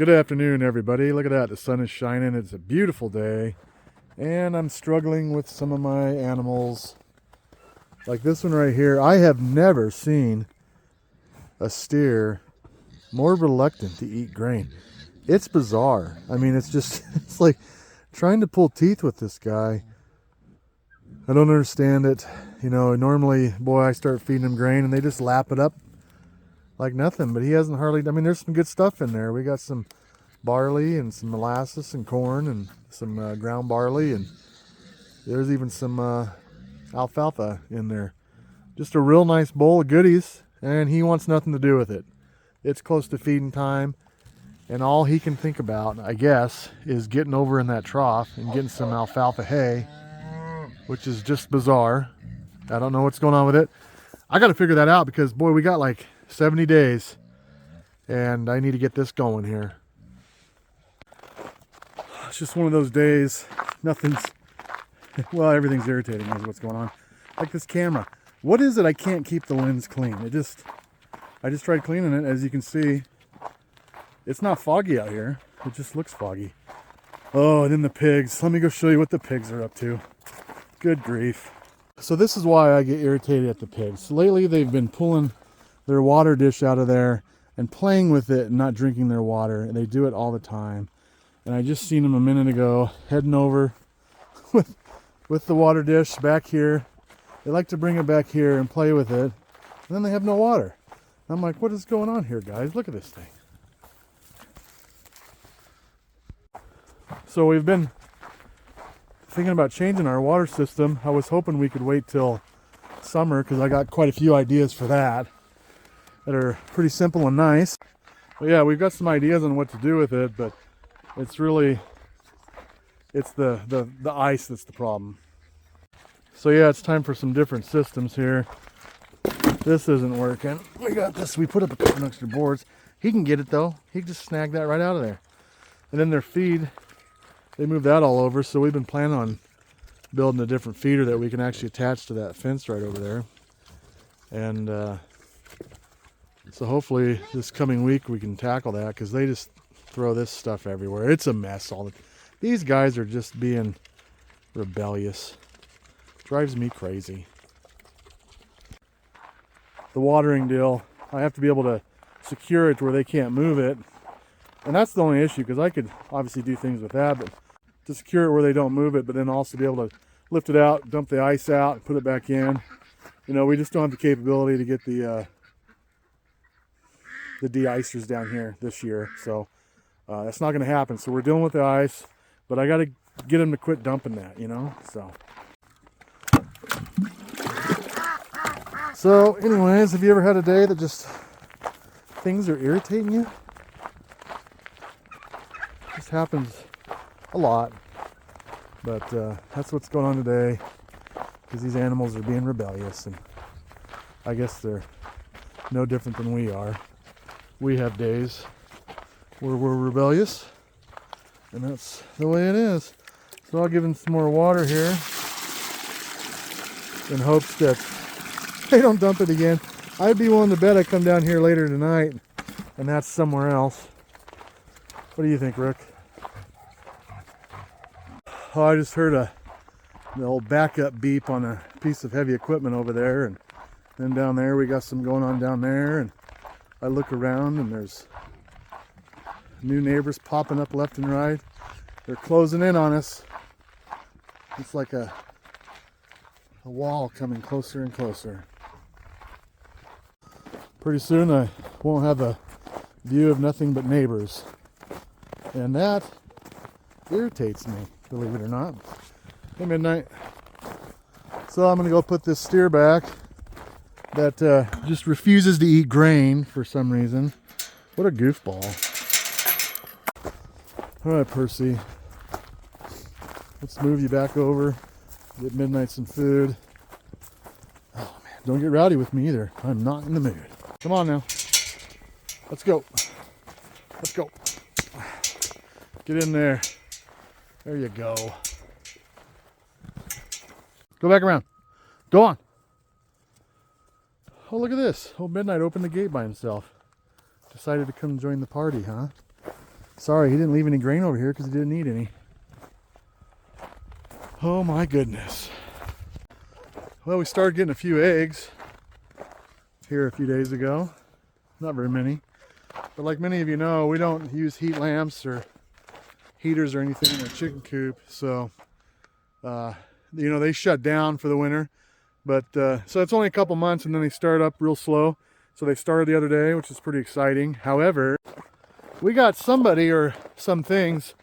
Good afternoon, everybody. Look at that. The sun is shining. It's a beautiful day. And I'm struggling with some of my animals. Like this one right here. I have never seen a steer more reluctant to eat grain. It's bizarre. I mean, it's just, it's like trying to pull teeth with this guy. I don't understand it. You know, normally, boy, I start feeding him grain and they just lap it up like nothing, but he hasn't hardly. I mean, there's some good stuff in there. We got some barley and some molasses and corn and some ground barley, and there's even some alfalfa in there. Just a real nice bowl of goodies, and he wants nothing to do with it. It's close to feeding time, and all he can think about, I guess, is getting over in that trough and getting some alfalfa hay, which is just bizarre. I don't know what's going on with it. I got to figure that out because, boy, we got like 70 days, and I need to get this going here. It's just one of those days. Nothing's, well, everything's irritating is what's going on. Like this camera. What is it? I can't keep the lens clean. I just tried cleaning it. As you can see, it's not foggy out here. It just looks foggy. Oh, and then the pigs. Let me go show you what the pigs are up to. Good grief. So this is why I get irritated at the pigs. Lately, they've been pulling their water dish out of there and playing with it and not drinking their water. And they do it all the time. And I just seen them a minute ago heading over with the water dish back here. They like to bring it back here and play with it. And then they have no water. And I'm like, what is going on here, guys? Look at this thing. So we've been thinking about changing our water system. I was hoping we could wait till summer because I got quite a few ideas for that are pretty simple and nice. But yeah, we've got some ideas on what to do with it, but it's really, it's the ice that's the problem. So yeah, it's time for some different systems here. This isn't working. We got this, we put up a couple extra boards. He can get it though. He can just snag that right out of there. And then their feed, they moved that all over, so we've been planning on building a different feeder that we can actually attach to that fence right over there. And so hopefully this coming week we can tackle that, because they just throw this stuff everywhere. It's a mess. These guys are just being rebellious. Drives me crazy. The watering deal, I have to be able to secure it to where they can't move it. And that's the only issue, because I could obviously do things with that, but to secure it where they don't move it, but then also be able to lift it out, dump the ice out, and put it back in. You know, we just don't have the capability to get the de-icers down here this year, so that's not going to happen. So we're dealing with the ice, but I got to get them to quit dumping that, you know. So anyways, have you ever had a day that just things are irritating you? This happens a lot, but that's what's going on today, because these animals are being rebellious, and I guess they're no different than we are. We have days where we're rebellious, and that's the way it is. So I'll give them some more water here in hopes that they don't dump it again. I'd be willing to bet I come down here later tonight and that's somewhere else. What do you think, Rick? Oh, I just heard the old backup beep on a piece of heavy equipment over there, and then down there we got some going on down there, and I look around and there's new neighbors popping up left and right. They're closing in on us. It's like a wall coming closer and closer. Pretty soon I won't have a view of nothing but neighbors. And that irritates me, believe it or not. Hey, Midnight. So I'm going to go put this steer back that just refuses to eat grain for some reason. What a goofball. All right, Percy. Let's move you back over. Get Midnight some food. Oh, man. Don't get rowdy with me either. I'm not in the mood. Come on now. Let's go. Let's go. Get in there. There you go. Go back around. Go on. Oh, look at this. Oh, Midnight opened the gate by himself. Decided to come join the party, huh? Sorry, he didn't leave any grain over here because he didn't need any. Oh my goodness. Well, we started getting a few eggs here a few days ago. Not very many. But like many of you know, we don't use heat lamps or heaters or anything in our chicken coop. So, you know, they shut down for the winter. But so it's only a couple months and then they start up real slow. So they started the other day, which is pretty exciting. However, we got somebody or some things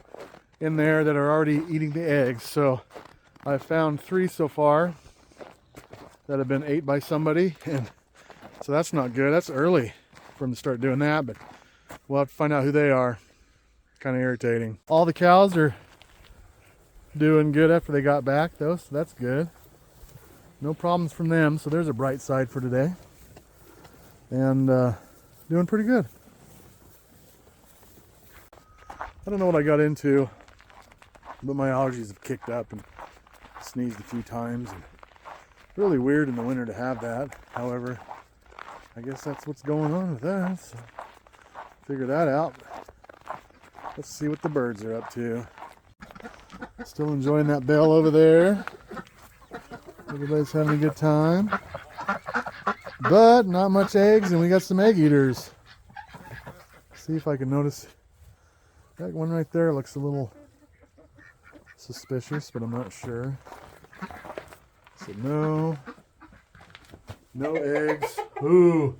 in there that are already eating the eggs. So I've found 3 so far that have been ate by somebody. And so that's not good. That's early for them to start doing that. But we'll have to find out who they are. Kind of irritating. All the cows are doing good after they got back though. So that's good. No problems from them. So there's a bright side for today. And doing pretty good. I don't know what I got into, but my allergies have kicked up and sneezed a few times. And really weird in the winter to have that. However, I guess that's what's going on with that. So figure that out. Let's see what the birds are up to. Still enjoying that bell over there. Everybody's having a good time. But not much eggs, and we got some egg eaters. See if I can notice. That one right there looks a little suspicious, but I'm not sure. So no eggs. Ooh,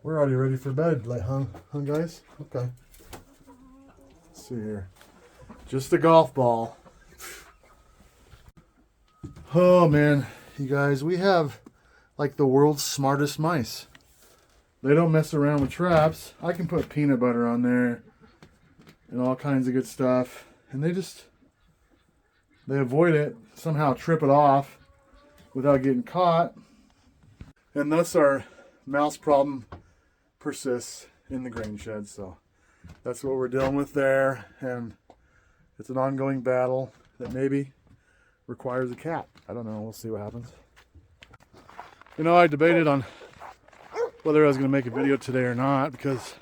we're already ready for bed, like, huh guys? Okay. Let's see here. Just a golf ball. Oh man, you guys, we have like the world's smartest mice. They don't mess around with traps. I can put peanut butter on there and all kinds of good stuff, and they avoid it, somehow trip it off without getting caught, and thus our mouse problem persists in the grain shed. So that's what we're dealing with there, and it's an ongoing battle that maybe requires a cat. I don't know, we'll see what happens. You know, I debated on whether I was going to make a video today or not, because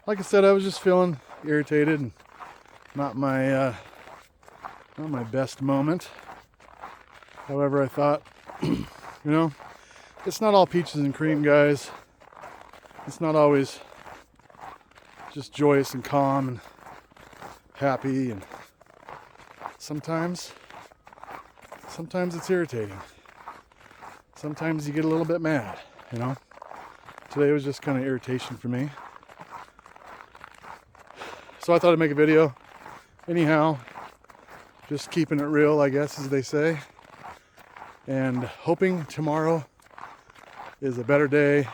like I said, I was just feeling irritated and not my best moment. However, I thought, you know, it's not all peaches and cream, guys. It's not always just joyous and calm and happy, and sometimes it's irritating. Sometimes you get a little bit mad, you know. Today was just kind of irritation for me. So I thought I'd make a video. Anyhow, just keeping it real, I guess, as they say. And hoping tomorrow is a better day.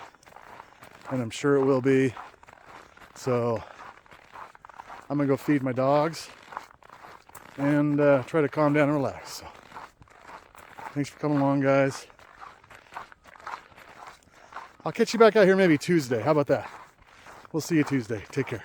And I'm sure it will be. So I'm going to go feed my dogs and try to calm down and relax. So, thanks for coming along, guys. I'll catch you back out here maybe Tuesday. How about that? We'll see you Tuesday. Take care.